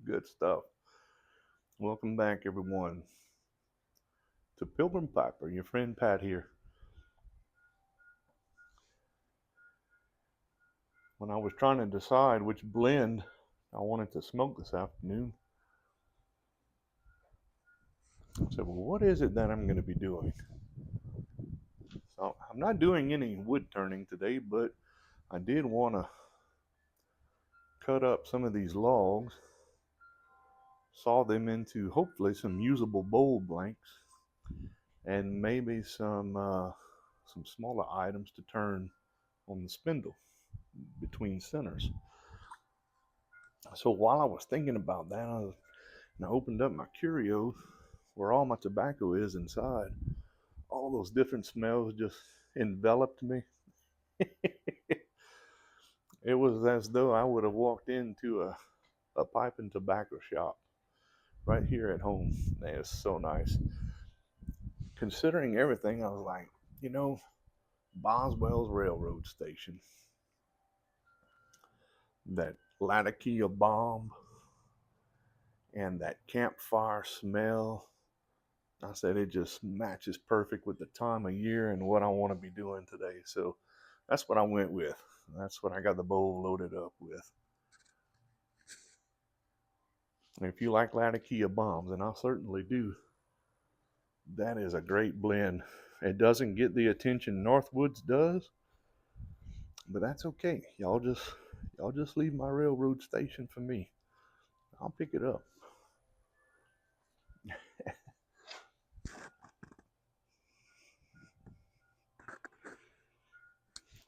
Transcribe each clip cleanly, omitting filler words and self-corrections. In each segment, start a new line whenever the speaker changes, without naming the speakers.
Good stuff. Welcome back, everyone, to Pilgrim Piper. Your friend Pat here. When I was trying to decide which blend I wanted to smoke this afternoon, I said, well, what is it that I'm going to be doing? So I'm not doing any wood turning today, but I did want to cut up some of these logs, saw them into hopefully some usable bowl blanks, and maybe some smaller items to turn on the spindle between centers. So while I was thinking about that, I opened up my curio where all my tobacco is inside. All those different smells just enveloped me. It was as though I would have walked into a pipe and tobacco shop right here at home. It's so nice. Considering everything, I was like, you know, Boswell's Railroad Station, that Latakia bomb, and that campfire smell. I said it just matches perfect with the time of year and what I want to be doing today. So that's what I went with. That's what I got the bowl loaded up with. And if you like Latakia bombs, and I certainly do, that is a great blend. It doesn't get the attention Northwoods does, but that's okay. Y'all just leave my railroad station for me. I'll pick it up.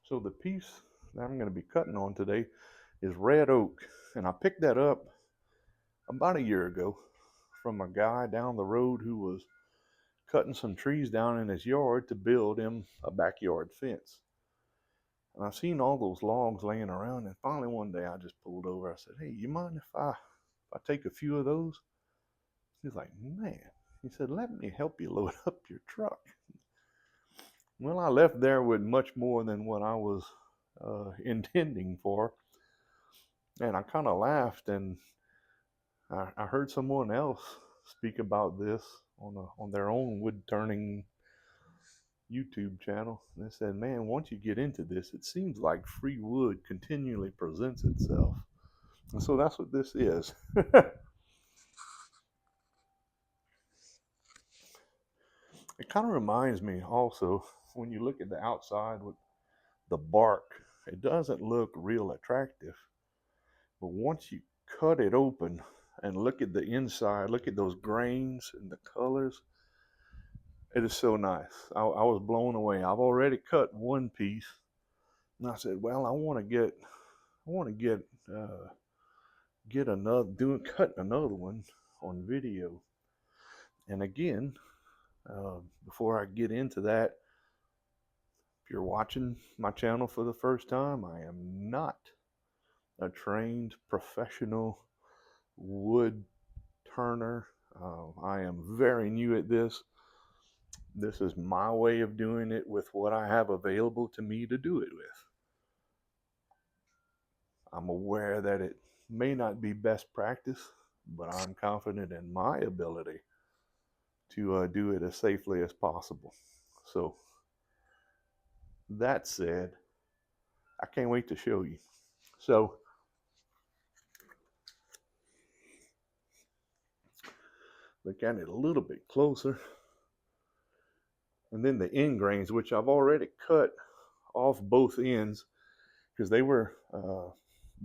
So the piece that I'm going to be cutting on today is red oak, and I picked that up about a year ago from a guy down the road who was cutting some trees down in his yard to build him a backyard fence. And I seen all those logs laying around, and finally one day I just pulled over. I said, "Hey, you mind if I take a few of those?" He's like, "Man," he said, "let me help you load up your truck." Well, I left there with much more than what I was intending for, and I kind of laughed, and I heard someone else speak about this on their own wood turning YouTube channel. And they said, "Man, once you get into this, it seems like free wood continually presents itself." And so that's what this is. It kind of reminds me also when you look at the outside with the bark, it doesn't look real attractive. But once you cut it open and look at the inside, look at those grains and the colors, it is so nice. I was blown away. I've already cut one piece, and I said, "Well, I want to get another, cut another one on video." And again, before I get into that, if you're watching my channel for the first time, I am not a trained professional wood turner. I am very new at this. This is my way of doing it with what I have available to me to do it with. I'm aware that it may not be best practice, but I'm confident in my ability to do it as safely as possible. So, that said, I can't wait to show you. So, look at it a little bit closer. And then the end grains, which I've already cut off both ends because they were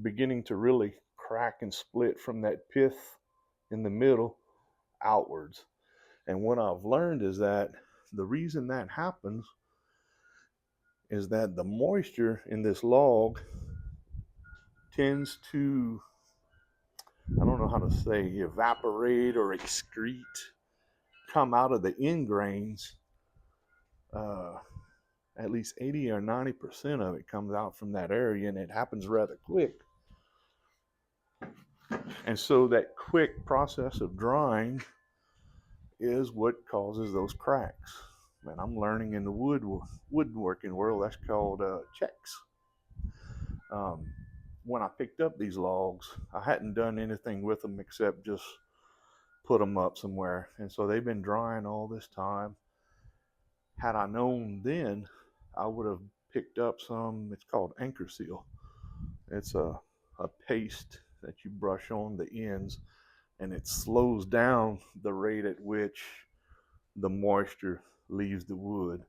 beginning to really crack and split from that pith in the middle outwards. And what I've learned is that the reason that happens is that the moisture in this log tends to, I don't know how to say, evaporate or excrete, come out of the end grains. Uh, at least 80 or 90% of it comes out from that area, and it happens rather quick. And so that quick process of drying is what causes those cracks. And I'm learning in the woodworking world that's called checks. Um, when I picked up these logs, I hadn't done anything with them except just put them up somewhere. And so they've been drying all this time. Had I known then, I would have picked up some, it's called anchor seal. It's a paste that you brush on the ends, and it slows down the rate at which the moisture leaves the wood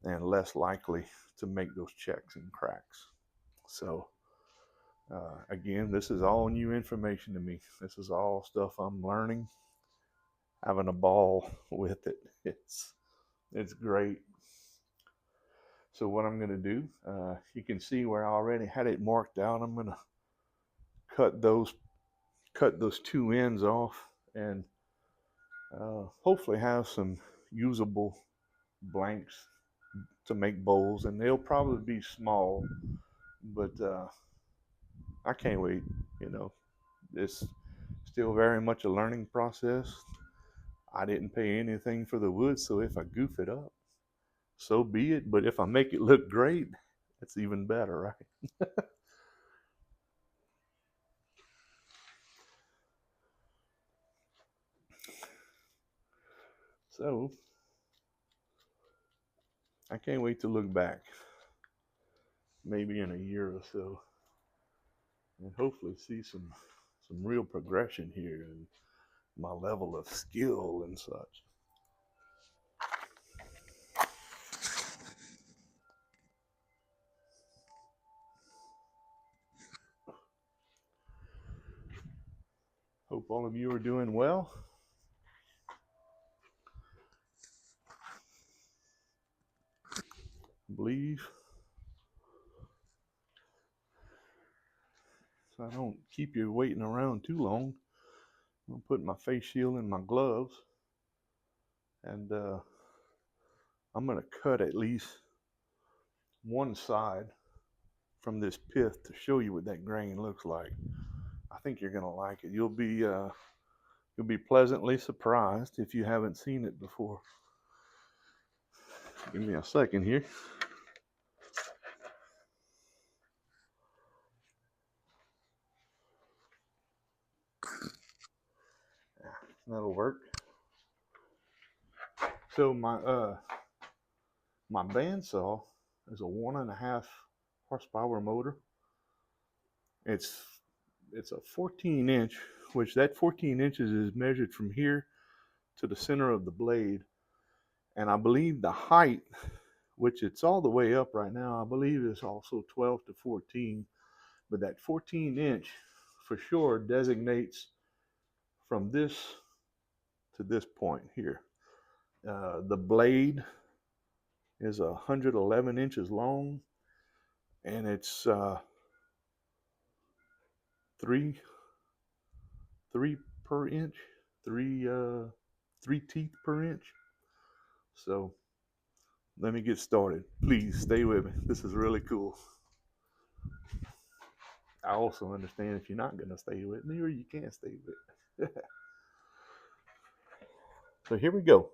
and less likely to make those checks and cracks. So, again, this is all new information to me. This is all stuff I'm learning, having a ball with it. It's great. So what I'm going to do, you can see where I already had it marked out. I'm going to cut those two ends off, and hopefully have some usable blanks to make bowls, and they'll probably be small, but I can't wait. You know, it's still very much a learning process. I didn't pay anything for the wood, so if I goof it up, so be it. But if I make it look great, it's even better, right? So I can't wait to look back, maybe in a year or so, and hopefully see some real progression here and my level of skill and such. Hope all of you are doing well. I believe, so I don't keep you waiting around too long. I'm gonna put my face shield in my gloves, and I'm gonna cut at least one side from this pith to show you what that grain looks like. I think you're gonna like it. You'll be pleasantly surprised if you haven't seen it before. Give me a second here. That'll work. So my bandsaw is a 1.5 horsepower motor. It's a 14 inch, which that 14 inches is measured from here to the center of the blade. And I believe the height, which it's all the way up right now, I believe is also 12 to 14. But that 14 inch for sure designates from this to this point here. The blade is 111 inches long, and it's three per inch, three teeth per inch. So let me get started. Please stay with me. This is really cool. I also understand if you're not going to stay with me, or you can't stay with me. So here we go.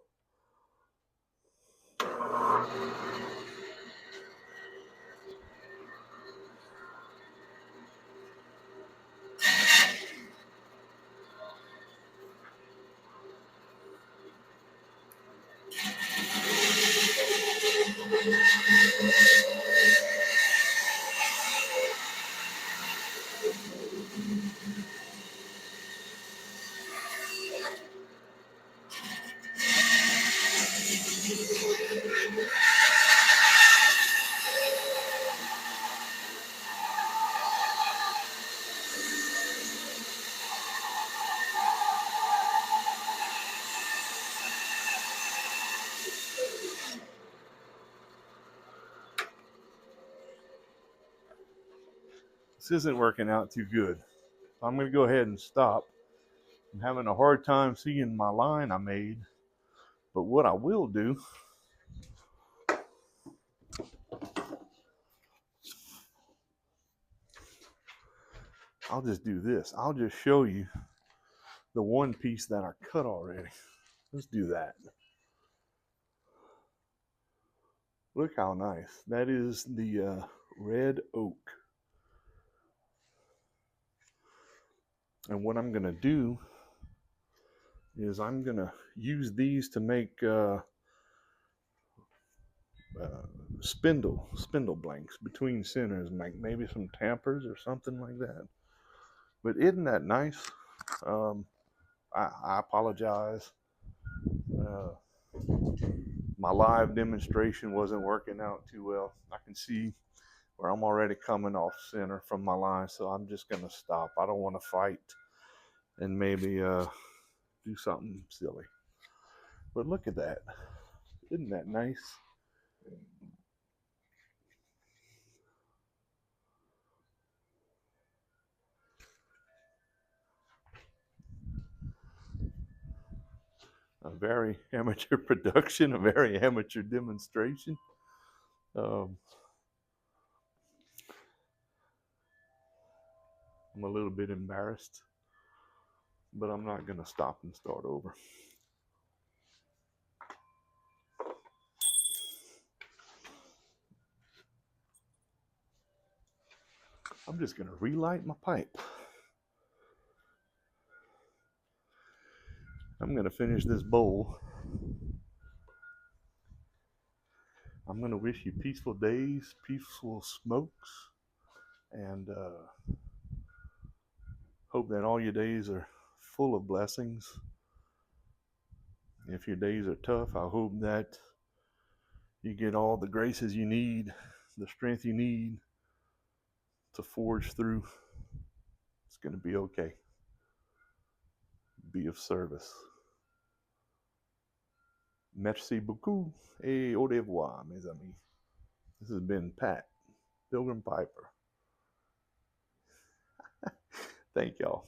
This isn't working out too good. I'm going to go ahead and stop. I'm having a hard time seeing my line I made. But what I will do, I'll just do this. I'll just show you the one piece that I cut already. Let's do that. Look how nice. That is the red oak. And what I'm going to do is I'm going to use these to make uh, spindle blanks between centers, like maybe some tampers or something like that. But isn't that nice? Um, I apologize. Uh, my live demonstration wasn't working out too well. I can see where I'm already coming off center from my line, so I'm just going to stop. I don't want to fight and maybe do something silly. But look at that. Isn't that nice? A very amateur production, a very amateur demonstration. Um, I'm a little bit embarrassed, but I'm not going to stop and start over. I'm just going to relight my pipe. I'm going to finish this bowl. I'm going to wish you peaceful days, peaceful smokes, and hope that all your days are full of blessings. If your days are tough, I hope that you get all the graces you need, the strength you need to forge through. It's going to be okay. Be of service. Merci beaucoup et au revoir, mes amis. This has been Pat, Pilgrim Piper. Thank y'all.